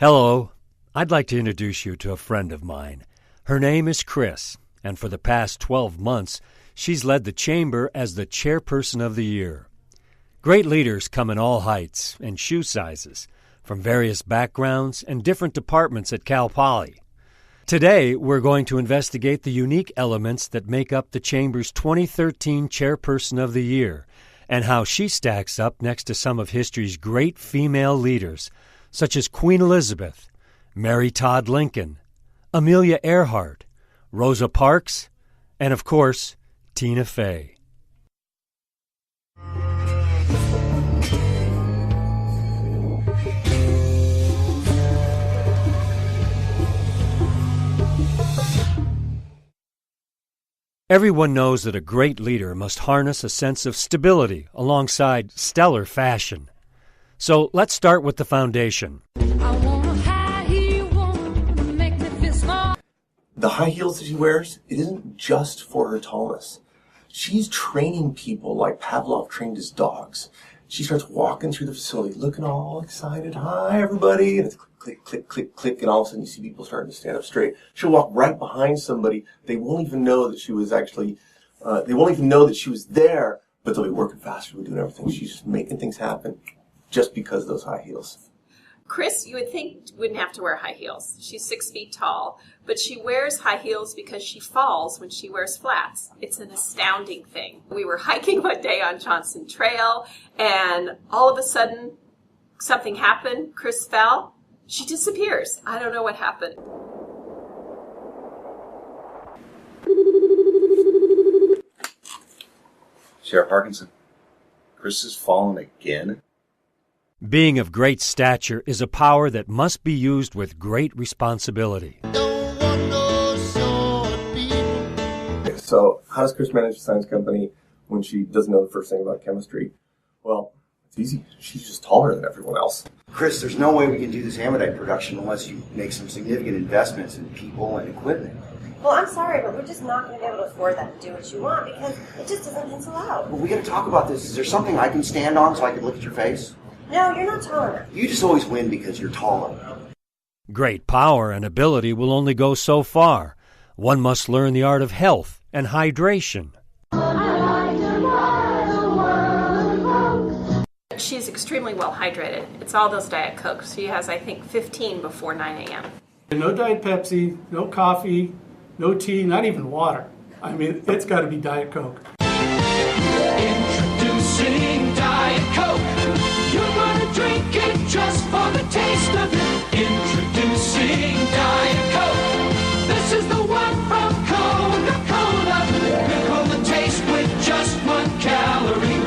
Hello, I'd like to introduce you to a friend of mine. Her name is Kris, and for the past 12 months, she's led the Chamber as the Chairperson of the Year. Great leaders come in all heights and shoe sizes, from various backgrounds and different departments at Cal Poly. Today, we're going to investigate the unique elements that make up the Chamber's 2013 Chairperson of the Year, and how she stacks up next to some of history's great female leaders, such as Queen Elizabeth, Mary Todd Lincoln, Amelia Earhart, Rosa Parks, and of course, Tina Fey. Everyone knows that a great leader must harness a sense of stability alongside stellar fashion. So let's start with the foundation. The high heels that she wears, it isn't just for her tallness. She's training people like Pavlov trained his dogs. She starts walking through the facility looking all excited. Hi, everybody. And it's click, click, click, click. And all of a sudden you see people starting to stand up straight. She'll walk right behind somebody. They won't even know that she was actually, they won't even know that she was there, but they'll be working faster, doing everything. She's just making things happen just because of those high heels. Kris, you would think, wouldn't have to wear high heels. She's 6 feet tall, but she wears high heels because she falls when she wears flats. It's an astounding thing. We were hiking one day on Johnson Trail, and all of a sudden, something happened. Kris fell. She disappears. I don't know what happened. Sheriff Parkinson, Kris has fallen again? Being of great stature is a power that must be used with great responsibility. Okay, so how does Kris manage a science company when she doesn't know the first thing about chemistry? Well, it's easy. She's just taller than everyone else. Kris, there's no way we can do this amidite production unless you make some significant investments in people and equipment. Well, I'm sorry, but we're just not going to be able to afford that to do what you want because it just doesn't pencil out. Well, we got to talk about this. Is there something I can stand on so I can look at your face? No, you're not tall enough. You just always win because you're taller. Great power and ability will only go so far. One must learn the art of health and hydration. She's extremely well hydrated. It's all those Diet Cokes. She has, I think, 15 before 9 a.m. No Diet Pepsi, no coffee, no tea, not even water. I mean, it's got to be Diet Coke. Introducing Diet Coke. You're gonna drink it just for the taste of it. Introducing Diet Coke. This is the one from Coca-Cola. Pickle the taste with just 1 calorie.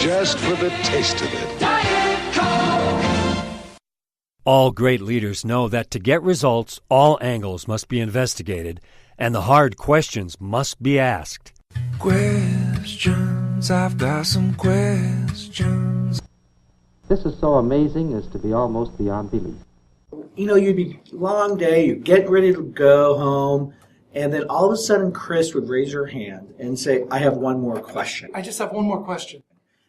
Just for the taste of it. Diet Coke. All great leaders know that to get results, all angles must be investigated, and the hard questions must be asked. Questions, I've got some questions. This is so amazing as to be almost beyond belief. You know, you'd be a long day, you're getting ready to go home, and then all of a sudden Kris would raise her hand and say, I have one more question. I just have one more question.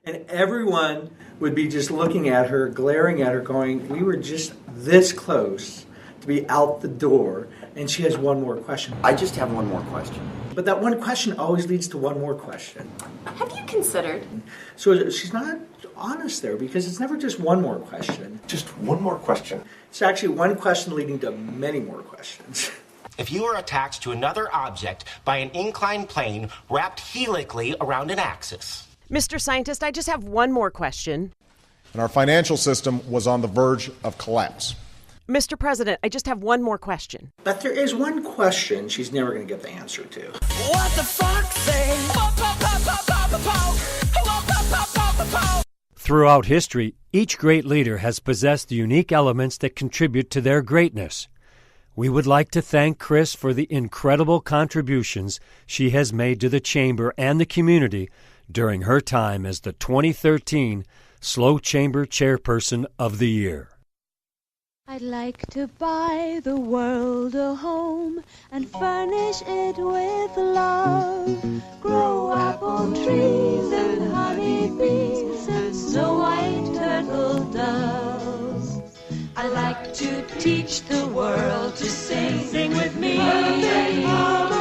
And everyone would be just looking at her, glaring at her, going, we were just this close to be out the door, and she has one more question. I just have one more question. But that one question always leads to one more question. Have you considered? So she's not honest there, because it's never just one more question. Just one more question. It's actually one question leading to many more questions. If you were attached to another object by an inclined plane wrapped helically around an axis. Mr. Scientist, I just have one more question. And our financial system was on the verge of collapse. Mr. President, I just have one more question. But there is one question she's never going to get the answer to. What the fuck say? Throughout history, each great leader has possessed the unique elements that contribute to their greatness. We would like to thank Kris for the incredible contributions she has made to the Chamber and the community during her time as the 2013 SLO Chamber Chairperson of the Year. I'd like to buy the world a home and furnish it with love. Grow apple trees and honey bees and snow white turtle doves. I'd like to teach the world to sing. Sing with me. Perfect harmony.